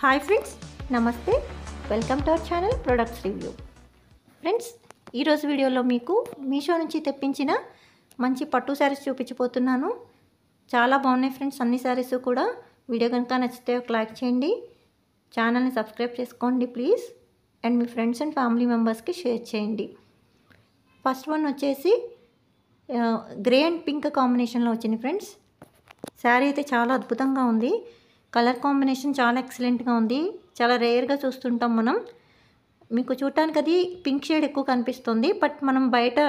Hi friends, నమస్తే. Welcome to our channel products review. Friends, ఈరోజు వీడియోలో మీకు మీషో నుంచి తెప్పించిన మంచి పట్టు శారీస్ చూపించబోతున్నాను. చాలా బాగున్నాయి ఫ్రెండ్స్, అన్ని శారీస్ కూడా. వీడియో కనుక నచ్చితే ఒక లైక్ చేయండి, ఛానల్ని సబ్స్క్రైబ్ చేసుకోండి please, and me friends and family మెంబర్స్కి షేర్ చేయండి. ఫస్ట్ వన్ వచ్చేసి గ్రే అండ్ పింక్ కాంబినేషన్లో వచ్చింది ఫ్రెండ్స్. శారీ అయితే చాలా అద్భుతంగా ఉంది. కలర్ కాంబినేషన్ చాలా ఎక్సలెంట్గా ఉంది. చాలా రేర్గా చూస్తుంటాం మనం. మీకు చూడటానికి అది పింక్ షేడ్ ఎక్కువ కనిపిస్తుంది, బట్ మనం బయట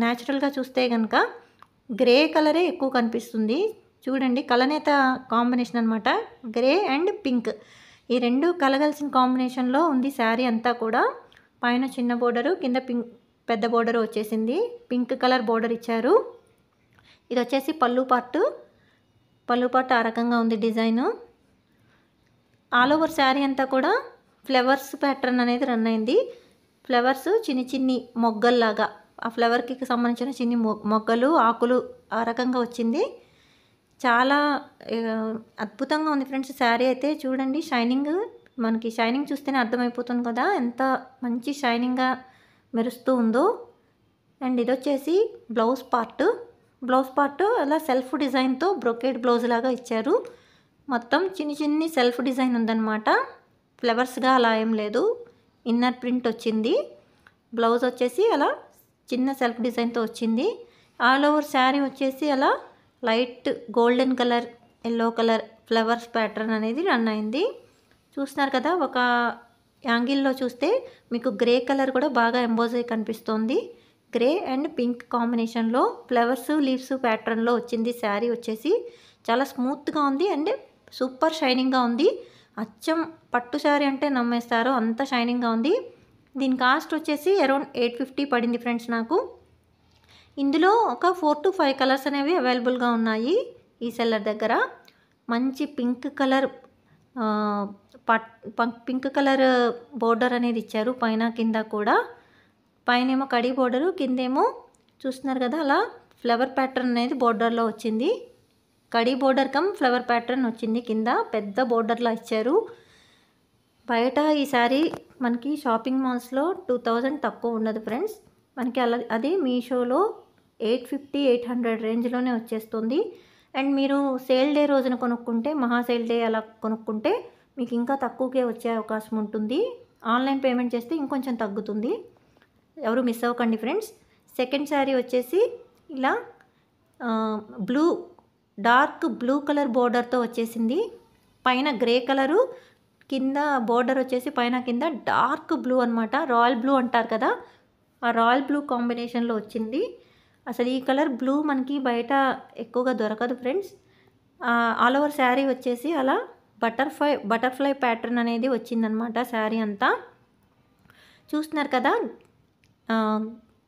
న్యాచురల్గా చూస్తే కనుక గ్రే కలరే ఎక్కువ కనిపిస్తుంది. చూడండి, కలనేత కాంబినేషన్ అనమాట. గ్రే అండ్ పింక్ ఈ రెండు కలగలిసిన కాంబినేషన్లో ఉంది శారీ అంతా కూడా. పైన చిన్న బోర్డరు, కింద పింక్ పెద్ద బోర్డర్ వచ్చేసింది. పింక్ కలర్ బోర్డర్ ఇచ్చారు. ఇది వచ్చేసి పళ్ళు పార్ట్ ఆ రకంగా ఉంది డిజైన్. ఆల్ ఓవర్ శారీ అంతా కూడా ఫ్లవర్స్ ప్యాటర్న్ అనేది రన్ అయింది. ఫ్లవర్స్ చిన్ని మొగ్గల్లాగా, ఆ ఫ్లవర్కి సంబంధించిన చిన్ని మొగ్గలు, ఆకులు ఆ రకంగా వచ్చింది. చాలా అద్భుతంగా ఉంది ఫ్రెండ్స్ శారీ అయితే. చూడండి, షైనింగ్, మనకి షైనింగ్ చూస్తేనే అర్థమైపోతుంది కదా ఎంత మంచి షైనింగ్గా మెరుస్తూ ఉందో. అండ్ ఇది వచ్చేసి బ్లౌజ్ పార్ట్ అలా సెల్ఫ్ డిజైన్తో బ్రొకేడ్ బ్లౌజ్ లాగా ఇచ్చారు. మొత్తం చిన్ని సెల్ఫ్ డిజైన్ ఉందన్నమాట. ఫ్లవర్స్గా అలా ఏం లేదు, ఇన్నర్ ప్రింట్ వచ్చింది. బ్లౌజ్ వచ్చేసి అలా చిన్న సెల్ఫ్ డిజైన్తో వచ్చింది. ఆల్ ఓవర్ శారీ వచ్చేసి అలా light golden colour, yellow colour flowers pattern అనేది రన్ అయింది. చూస్తున్నారు కదా, ఒక యాంగిల్లో చూస్తే మీకు గ్రే కలర్ కూడా బాగా ఎంబోజ్ అయి కనిపిస్తోంది. గ్రే అండ్ పింక్ కాంబినేషన్లో ఫ్లవర్స్, లీవ్స్ ప్యాటర్న్లో వచ్చింది. శారీ వచ్చేసి చాలా స్మూత్గా ఉంది అండ్ సూపర్ షైనింగ్గా ఉంది. అచ్చం పట్టు శారీ అంటే నమ్మేస్తారు, అంత షైనింగ్గా ఉంది. దీని కాస్ట్ వచ్చేసి అరౌండ్ 850 పడింది ఫ్రెండ్స్ నాకు. ఇందులో ఒక 4 to 5 కలర్స్ అనేవి అవైలబుల్గా ఉన్నాయి ఈ సెల్లర్ దగ్గర. మంచి పింక్ కలర్ బోర్డర్ అనేది ఇచ్చారు పైన కింద కూడా. పైనేమో కడి బోర్డరు, కిందేమో చూస్తున్నారు కదా అలా ఫ్లవర్ ప్యాటర్న్ అనేది బోర్డర్లో వచ్చింది. కడి బోర్డర్ కమ్ ఫ్లవర్ ప్యాటర్న్ వచ్చింది. కింద పెద్ద బోర్డర్లో ఇచ్చారు. బయట ఈ శారీ మనకి షాపింగ్ మాల్స్లో 2000 తక్కువ ఉండదు ఫ్రెండ్స్. మనకి అది మీషోలో 850-800 రేంజ్లోనే వచ్చేస్తుంది. అండ్ మీరు సేల్ డే రోజున కొనుక్కుంటే, మహా సేల్ డే అలా కొనుక్కుంటే మీకు ఇంకా తక్కువకే వచ్చే అవకాశం ఉంటుంది. ఆన్లైన్ పేమెంట్ చేస్తే ఇంకొంచెం తగ్గుతుంది. ఎవరు మిస్ అవ్వకండి ఫ్రెండ్స్. సెకండ్ శారీ వచ్చేసి ఇలా డార్క్ బ్లూ కలర్ బోర్డర్తో వచ్చేసింది. పైన గ్రే కలరు, కింద బోర్డర్ వచ్చేసి పైన కింద డార్క్ బ్లూ అనమాట. రాయల్ బ్లూ అంటారు కదా, ఆ రాయల్ బ్లూ కాంబినేషన్లో వచ్చింది. అసలు ఈ కలర్ బ్లూ మనకి బయట ఎక్కువగా దొరకదు ఫ్రెండ్స్. ఆల్ ఓవర్ శారీ వచ్చేసి అలా బటర్ఫ్లై ప్యాటర్న్ అనేది వచ్చిందనమాట శారీ అంతా. చూస్తున్నారు కదా,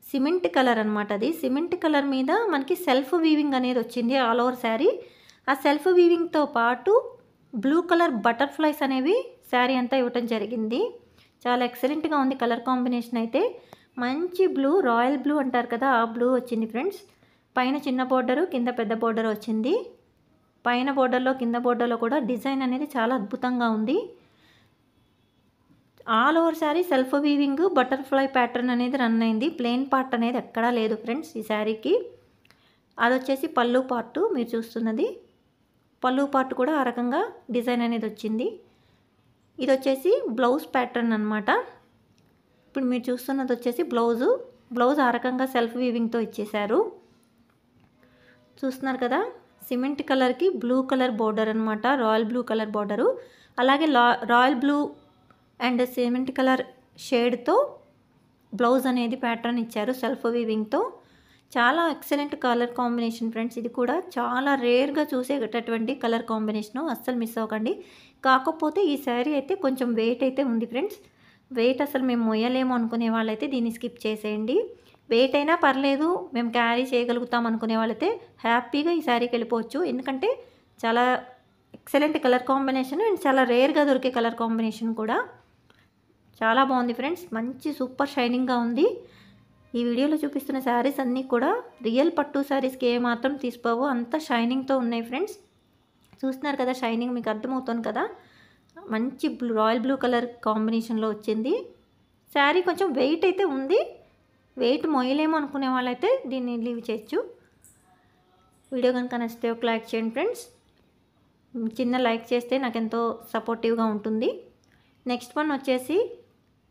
సిమెంట్ కలర్ అనమాట. అది సిమెంట్ కలర్ మీద మనకి సెల్ఫ్ వీవింగ్ అనేది వచ్చింది ఆల్ ఓవర్ శారీ. ఆ సెల్ఫ్ వీవింగ్తో పాటు బ్లూ కలర్ బటర్ఫ్లైస్ అనేవి శారీ అంతా ఇవ్వటం జరిగింది. చాలా ఎక్సలెంట్గా ఉంది కలర్ కాంబినేషన్ అయితే. మంచి బ్లూ, రాయల్ బ్లూ అంటారు కదా, ఆ బ్లూ వచ్చింది ఫ్రెండ్స్. పైన చిన్న బోర్డరు, కింద పెద్ద బోర్డర్ వచ్చింది. పైన బోర్డర్లో కింద బోర్డర్లో కూడా డిజైన్ అనేది చాలా అద్భుతంగా ఉంది. All over sari self weaving butterfly pattern అనేది రన్ అయింది. ప్లెయిన్ పార్ట్ అనేది ఎక్కడా లేదు ఫ్రెండ్స్ ఈ శారీకి. అది వచ్చేసి పళ్ళు పార్ట్, మీరు చూస్తున్నది పళ్ళు పార్ట్ కూడా ఆ రకంగా డిజైన్ అనేది వచ్చింది. ఇది వచ్చేసి బ్లౌజ్ ప్యాటర్న్ అనమాట. ఇప్పుడు మీరు చూస్తున్నది వచ్చేసి బ్లౌజ్ ఆ రకంగా సెల్ఫ్ వీవింగ్తో ఇచ్చేశారు. చూస్తున్నారు కదా, సిమెంట్ కలర్కి బ్లూ కలర్ బోర్డర్ అనమాట, రాయల్ బ్లూ కలర్ బోర్డరు. అలాగే royal blue and cement colour షేడ్తో బ్లౌజ్ అనేది ప్యాటర్న్ ఇచ్చారు సెల్ఫ్ వీవింగ్తో. చాలా ఎక్సలెంట్ కలర్ కాంబినేషన్ ఫ్రెండ్స్. ఇది కూడా చాలా రేర్గా చూసేటటువంటి కలర్ కాంబినేషను, అస్సలు మిస్ అవ్వకండి. కాకపోతే ఈ శారీ అయితే కొంచెం వెయిట్ అయితే ఉంది ఫ్రెండ్స్. వెయిట్ అసలు మేము మొయ్యలేము అనుకునే వాళ్ళైతే దీన్ని స్కిప్ చేసేయండి. వెయిట్ అయినా పర్లేదు, మేము క్యారీ చేయగలుగుతాం అనుకునే వాళ్ళైతే హ్యాపీగా ఈ శారీకి వెళ్ళిపోవచ్చు. ఎందుకంటే చాలా ఎక్సలెంట్ కలర్ కాంబినేషన్ అండ్ చాలా రేర్గా దొరికే కలర్ కాంబినేషన్ కూడా. చాలా బాగుంది ఫ్రెండ్స్, మంచి సూపర్ షైనింగ్గా ఉంది. ఈ వీడియోలో చూపిస్తున్న శారీస్ అన్నీ కూడా రియల్ పట్టు శారీస్కి ఏమాత్రం తీసుకోవు, అంత షైనింగ్తో ఉన్నాయి ఫ్రెండ్స్. చూస్తున్నారు కదా, షైనింగ్ మీకు అర్థమవుతుంది కదా. మంచి రాయల్ బ్లూ కలర్ కాంబినేషన్లో వచ్చింది. శారీ కొంచెం వెయిట్ అయితే ఉంది. వెయిట్ మోయలేమో అనుకునే వాళ్ళైతే దీన్ని లీవ్ చేయొచ్చు. వీడియో కనుక నచ్చితే ఒక లైక్ చేయండి ఫ్రెండ్స్. చిన్న లైక్ చేస్తే నాకు ఎంతో సపోర్టివ్గా ఉంటుంది. నెక్స్ట్ వన్ వచ్చేసి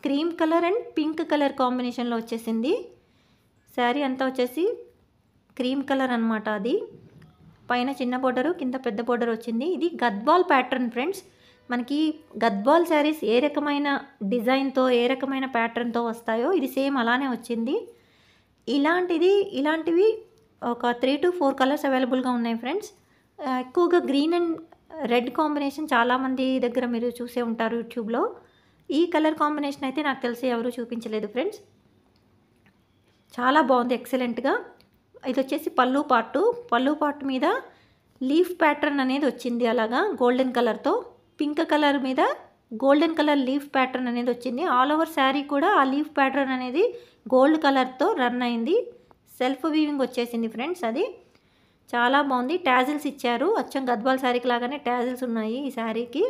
cream colour and pink colour కాంబినేషన్లో వచ్చేసింది. శారీ అంతా వచ్చేసి క్రీమ్ కలర్ అనమాట. అది పైన చిన్న బోర్డరు, కింద పెద్ద బోర్డర్ వచ్చింది. ఇది గద్వాల్ ప్యాటర్న్ ఫ్రెండ్స్. మనకి గద్వాల్ శారీస్ ఏ రకమైన డిజైన్తో, ఏ రకమైన ప్యాటర్న్తో వస్తాయో ఇది సేమ్ అలానే వచ్చింది. ఇలాంటివి ఒక 3 to 4 కలర్స్ అవైలబుల్గా ఉన్నాయి ఫ్రెండ్స్. ఎక్కువగా గ్రీన్ అండ్ రెడ్ కాంబినేషన్ చాలామంది దగ్గర మీరు చూసే ఉంటారు యూట్యూబ్లో. ఈ కలర్ కాంబినేషన్ అయితే నాకు తెలిసి ఎవరు చూపించలేదు ఫ్రెండ్స్. చాలా బాగుంది, ఎక్సలెంట్గా. ఇది వచ్చేసి పళ్ళు పార్ట్ మీద లీఫ్ ప్యాటర్న్ అనేది వచ్చింది. అలాగా గోల్డెన్ కలర్తో పింక్ కలర్ మీద గోల్డెన్ కలర్ లీఫ్ ప్యాటర్న్ అనేది వచ్చింది. ఆల్ ఓవర్ శారీ కూడా ఆ లీఫ్ ప్యాటర్న్ అనేది గోల్డ్ కలర్తో రన్ అయింది. సెల్ఫ్ వీవింగ్ వచ్చేసింది ఫ్రెండ్స్. అది చాలా బాగుంది. ట్యాజిల్స్ ఇచ్చారు. అచ్చం గద్వాల్ శారీకి లాగానే ట్యాజిల్స్ ఉన్నాయి ఈ శారీకి.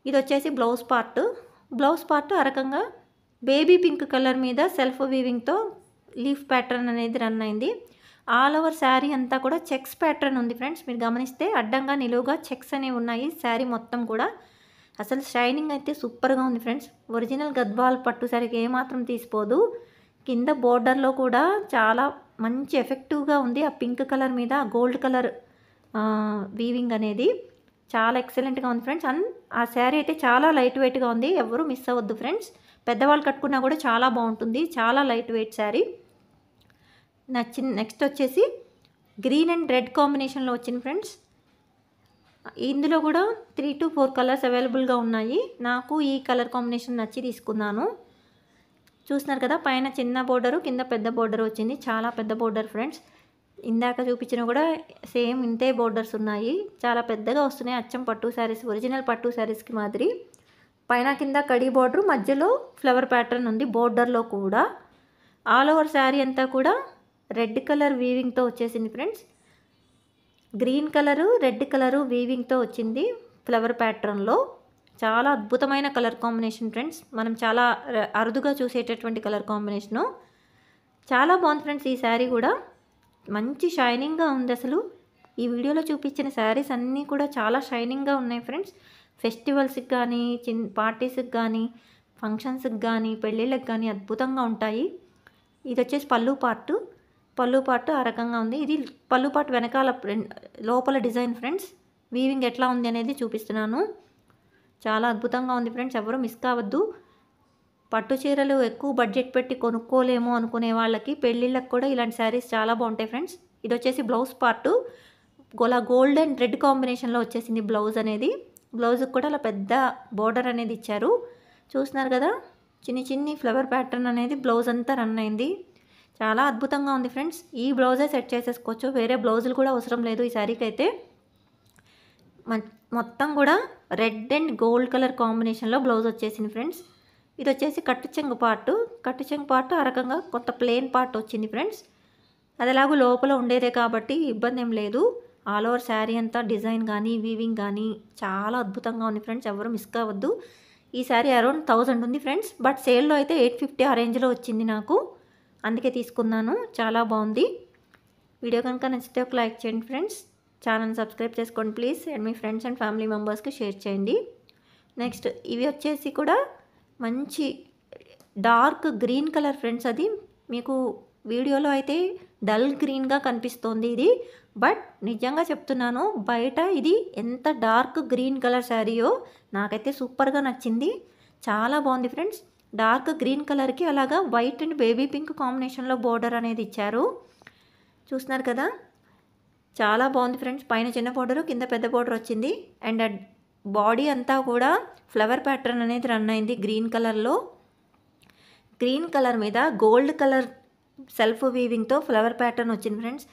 ఇది వచ్చేసి బ్లౌజ్ పార్ట్ ఆ రకంగా బేబీ పింక్ కలర్ మీద సెల్ఫ్ వీవింగ్తో లీఫ్ ప్యాటర్న్ అనేది రన్ అయింది. ఆల్ ఓవర్ శారీ అంతా కూడా చెక్స్ ప్యాటర్న్ ఉంది ఫ్రెండ్స్. మీరు గమనిస్తే అడ్డంగా నిలువుగా చెక్స్ అనేవి ఉన్నాయి శారీ మొత్తం కూడా. అసలు షైనింగ్ అయితే సూపర్గా ఉంది ఫ్రెండ్స్. ఒరిజినల్ గద్వాల్ పట్టు శారీకి ఏమాత్రం తీసిపోదు. కింద బోర్డర్లో కూడా చాలా మంచి ఎఫెక్టివ్గా ఉంది. ఆ పింక్ కలర్ మీద గోల్డ్ కలర్ వీవింగ్ అనేది చాలా ఎక్సలెంట్గా ఉంది ఫ్రెండ్స్. అండ్ ఆ శారీ అయితే చాలా లైట్ వెయిట్గా ఉంది. ఎవరు మిస్ అవ్వద్దు ఫ్రెండ్స్. పెద్దవాళ్ళు కట్టుకున్నా కూడా చాలా బాగుంటుంది. చాలా లైట్ వెయిట్ శారీ. నెక్స్ట్ వచ్చేసి గ్రీన్ అండ్ రెడ్ కాంబినేషన్లో వచ్చింది ఫ్రెండ్స్. ఇందులో కూడా 3 to 4 కలర్స్ అవైలబుల్గా ఉన్నాయి. నాకు ఈ కలర్ కాంబినేషన్ నచ్చి తీసుకున్నాను. చూస్తున్నారు కదా, పైన చిన్న బోర్డరు, కింద పెద్ద బోర్డర్ వచ్చింది. చాలా పెద్ద బోర్డర్ ఫ్రెండ్స్. ఇందాక చూపించిన కూడా సేమ్ ఇంతే బోర్డర్స్ ఉన్నాయి. చాలా పెద్దగా వస్తున్నాయి. అచ్చం పట్టు శారీస్, ఒరిజినల్ పట్టు శారీస్కి మాదిరి. పైన కింద కడి బోర్డర్, మధ్యలో ఫ్లవర్ ప్యాటర్న్ ఉంది బోర్డర్లో కూడా. ఆల్ ఓవర్ శారీ అంతా కూడా రెడ్ కలర్ వీవింగ్తో వచ్చేసింది friends. Green colour, red colour వీవింగ్తో వచ్చింది ఫ్లవర్ ప్యాటర్న్లో. చాలా అద్భుతమైన కలర్ కాంబినేషన్ ఫ్రెండ్స్. మనం చాలా అరుదుగా చూసేటటువంటి కలర్ కాంబినేషను. చాలా బాగుంది ఫ్రెండ్స్. ఈ శారీ కూడా మంచి షైనింగ్గా ఉంది. అసలు ఈ వీడియోలో చూపించిన శారీస్ అన్నీ కూడా చాలా షైనింగ్గా ఉన్నాయి ఫ్రెండ్స్. ఫెస్టివల్స్కి కానీ, పార్టీస్కి కానీ, ఫంక్షన్స్కి కానీ, పెళ్ళిళ్ళకి కానీ అద్భుతంగా ఉంటాయి. ఇది వచ్చేసి పళ్ళు పార్ట్ ఆ రకంగా ఉంది. ఇది పళ్ళు పార్ట్ వెనకాల లోపల డిజైన్ ఫ్రెండ్స్. వీవింగ్ ఎట్లా ఉంది అనేది చూపిస్తున్నాను. చాలా అద్భుతంగా ఉంది ఫ్రెండ్స్. ఎవరు మిస్ కావద్దు. పట్టు చీరలు ఎక్కువ బడ్జెట్ పెట్టి కొనుక్కోలేము అనుకునే వాళ్ళకి, పెళ్ళిళ్ళకి కూడా ఇలాంటి శారీస్ చాలా బాగుంటాయి ఫ్రెండ్స్. ఇది వచ్చేసి blouse part. Gold and red కాంబినేషన్లో వచ్చేసింది బ్లౌజ్ అనేది. బ్లౌజ్కి కూడా అలా పెద్ద బోర్డర్ అనేది ఇచ్చారు. చూస్తున్నారు కదా, చిన్ని ఫ్లవర్ ప్యాటర్న్ అనేది బ్లౌజ్ అంతా రన్ అయింది. చాలా అద్భుతంగా ఉంది ఫ్రెండ్స్. ఈ బ్లౌజే సెట్ చేసేసుకోవచ్చు. వేరే బ్లౌజులు కూడా అవసరం లేదు ఈ శారీకి అయితే. మొత్తం కూడా రెడ్ అండ్ గోల్డ్ కలర్ కాంబినేషన్లో బ్లౌజ్ వచ్చేసింది ఫ్రెండ్స్. ఇది వచ్చేసి కట్టు చెంగు పార్ట్ ఆ రకంగా కొంత ప్లెయిన్ పార్ట్ వచ్చింది ఫ్రెండ్స్. అది ఎలాగో లోపల ఉండేదే కాబట్టి ఇబ్బంది ఏం లేదు. ఆల్ ఓవర్ శారీ అంతా డిజైన్ కానీ, వీవింగ్ కానీ చాలా అద్భుతంగా ఉంది ఫ్రెండ్స్. ఎవరు మిస్ కావద్దు. ఈ శారీ అరౌండ్ 1000 ఉంది ఫ్రెండ్స్. బట్ సేల్లో అయితే 850 ఆ రేంజ్లో వచ్చింది నాకు. అందుకే తీసుకున్నాను. చాలా బాగుంది. వీడియో కనుక నచ్చితే ఒక లైక్ చేయండి ఫ్రెండ్స్. ఛానల్ సబ్స్క్రైబ్ చేసుకోండి please. And me friends and family మెంబర్స్కి షేర్ చేయండి. నెక్స్ట్ ఇవి వచ్చేసి కూడా మంచి డార్క్ గ్రీన్ కలర్ ఫ్రెండ్స్. అది మీకు వీడియోలో అయితే డల్ గ్రీన్గా కనిపిస్తోంది ఇది. బట్ నిజంగా చెప్తున్నాను, బయట ఇది ఎంత డార్క్ గ్రీన్ కలర్ శారీయో నాకైతే సూపర్గా నచ్చింది. చాలా బాగుంది ఫ్రెండ్స్. డార్క్ గ్రీన్ కలర్కి అలాగా వైట్ అండ్ బేబీ పింక్ కాంబినేషన్లో బోర్డర్ అనేది ఇచ్చారు. చూస్తున్నారు కదా, చాలా బాగుంది ఫ్రెండ్స్. పైన చిన్న బోర్డరు, కింద పెద్ద బోర్డర్ వచ్చింది. అండ్ బాడీ అంతా కూడా ఫ్లవర్ ప్యాటర్న్ అనేది రన్ అయింది గ్రీన్ కలర్లో. గ్రీన్ కలర్ మీద గోల్డ్ కలర్ సెల్ఫ్ వీవింగ్తో ఫ్లవర్ ప్యాటర్న్ వచ్చింది ఫ్రెండ్స్.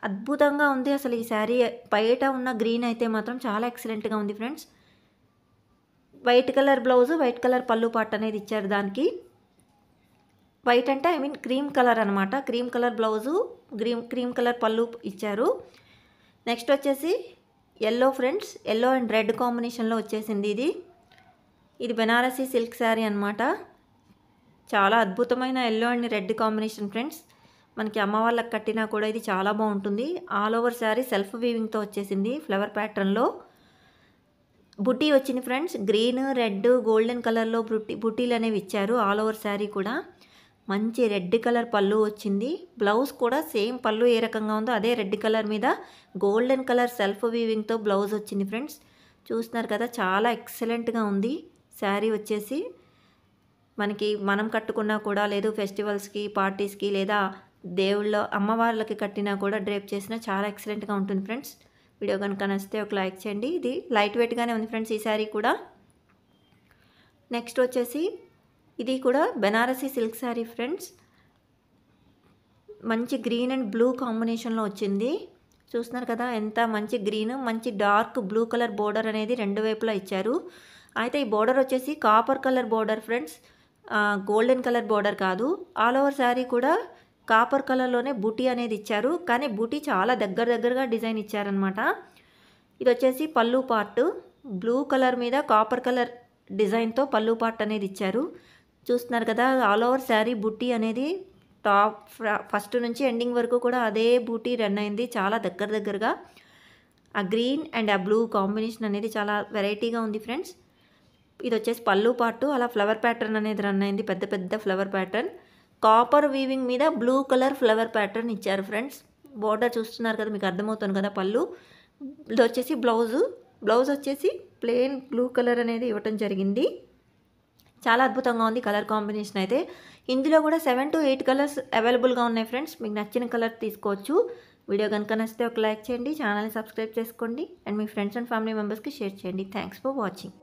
అద్భుతంగా ఉంది అసలు ఈ శారీ. బయట ఉన్న గ్రీన్ అయితే మాత్రం చాలా ఎక్సలెంట్గా ఉంది friends. White colour blouse, white colour పళ్ళు పార్ట్ అనేది ఇచ్చారు దానికి. వైట్ అంటే ఐ మీన్ క్రీమ్ కలర్ అనమాట. Cream colour blouse, cream colour పళ్ళు ఇచ్చారు. నెక్స్ట్ వచ్చేసి yellow friends, yellow and red కాంబినేషన్లో వచ్చేసింది ఇది బెనారసీ సిల్క్ శారీ అనమాట. చాలా అద్భుతమైన yellow and red combination friends. మనకి అమ్మ వాళ్ళకి కట్టినా కూడా ఇది చాలా బాగుంటుంది. ఆల్ ఓవర్ శారీ సెల్ఫ్ వీవింగ్తో వచ్చేసింది ఫ్లవర్ ప్యాటర్న్లో. బుటీ వచ్చింది ఫ్రెండ్స్, గ్రీన్ రెడ్ గోల్డెన్ కలర్లో బుటీలు అనేవి ఇచ్చారు. ఆల్ ఓవర్ శారీ కూడా మంచి రెడ్ కలర్ పళ్ళు వచ్చింది. బ్లౌజ్ కూడా సేమ్ పళ్ళు ఏ రకంగా ఉందో అదే రెడ్ కలర్ మీద గోల్డెన్ కలర్ సెల్ఫ్ వీవింగ్తో బ్లౌజ్ వచ్చింది ఫ్రెండ్స్. చూస్తున్నారు కదా, చాలా ఎక్సలెంట్గా ఉంది శారీ వచ్చేసి. మనకి మనం కట్టుకున్నా కూడా, లేదు ఫెస్టివల్స్కి పార్టీస్కి లేదా దేవుళ్ళ అమ్మవార్లకి కట్టినా కూడా డ్రేప్ చేసినా చాలా ఎక్సలెంట్గా ఉంటుంది ఫ్రెండ్స్. వీడియో కనుక నచ్చితే ఒక లైక్ చేయండి. ఇది లైట్ వెయిట్గానే ఉంది ఫ్రెండ్స్ ఈ శారీ కూడా. నెక్స్ట్ వచ్చేసి ఇది కూడా బెనారసీ సిల్క్ శారీ ఫ్రెండ్స్. మంచి గ్రీన్ అండ్ బ్లూ కాంబినేషన్లో వచ్చింది. చూస్తున్నారు కదా, ఎంత మంచి గ్రీన్, మంచి డార్క్ బ్లూ కలర్ బోర్డర్ అనేది రెండు వైపులా ఇచ్చారు. అయితే ఈ బోర్డర్ వచ్చేసి copper colour border friends, golden colour border కాదు. ఆల్ ఓవర్ శారీ కూడా కాపర్ కలర్లోనే బూటీ అనేది ఇచ్చారు, కానీ బూటీ చాలా దగ్గరగా డిజైన్ ఇచ్చారనమాట. ఇది వచ్చేసి పళ్ళు పార్ట్, బ్లూ కలర్ మీద కాపర్ కలర్ డిజైన్తో పళ్ళు పార్ట్ అనేది ఇచ్చారు. చూస్తున్నారు కదా, ఆల్ ఓవర్ శారీ బూటీ అనేది టాప్ ఫస్ట్ నుంచి ఎండింగ్ వరకు కూడా అదే బూటీ రన్ అయింది. చాలా దగ్గరగా ఆ గ్రీన్ అండ్ ఆ బ్లూ కాంబినేషన్ అనేది చాలా వెరైటీగా ఉంది ఫ్రెండ్స్. ఇది వచ్చేసి పళ్ళు పార్ట్, అలా ఫ్లవర్ ప్యాటర్న్ అనేది రన్ అయింది, పెద్ద ఫ్లవర్ ప్యాటర్న్. కాపర్ వీవింగ్ మీద బ్లూ కలర్ ఫ్లవర్ ప్యాటర్న్ ఇచ్చారు ఫ్రెండ్స్. బోర్డర్ చూస్తున్నారు కదా, మీకు అర్థమవుతుంది కదా పళ్ళు. ఇది వచ్చేసి బ్లౌజ్ వచ్చేసి ప్లెయిన్ బ్లూ కలర్ అనేది ఇవ్వటం జరిగింది. చాలా అద్భుతంగా ఉంది కలర్ కాంబినేషన్ అయితే. ఇందులో కూడా 7 to 8 కలర్స్ అవైలబుల్గా ఉన్నాయి ఫ్రెండ్స్. మీకు నచ్చిన కలర్ తీసుకోవచ్చు. వీడియో కనుక నచ్చితే ఒక లైక్ చేయండి, ఛానల్ని సబ్స్క్రైబ్ చేసుకోండి and me friends and family మెంబర్స్కి షేర్ చేయండి. Thanks for watching.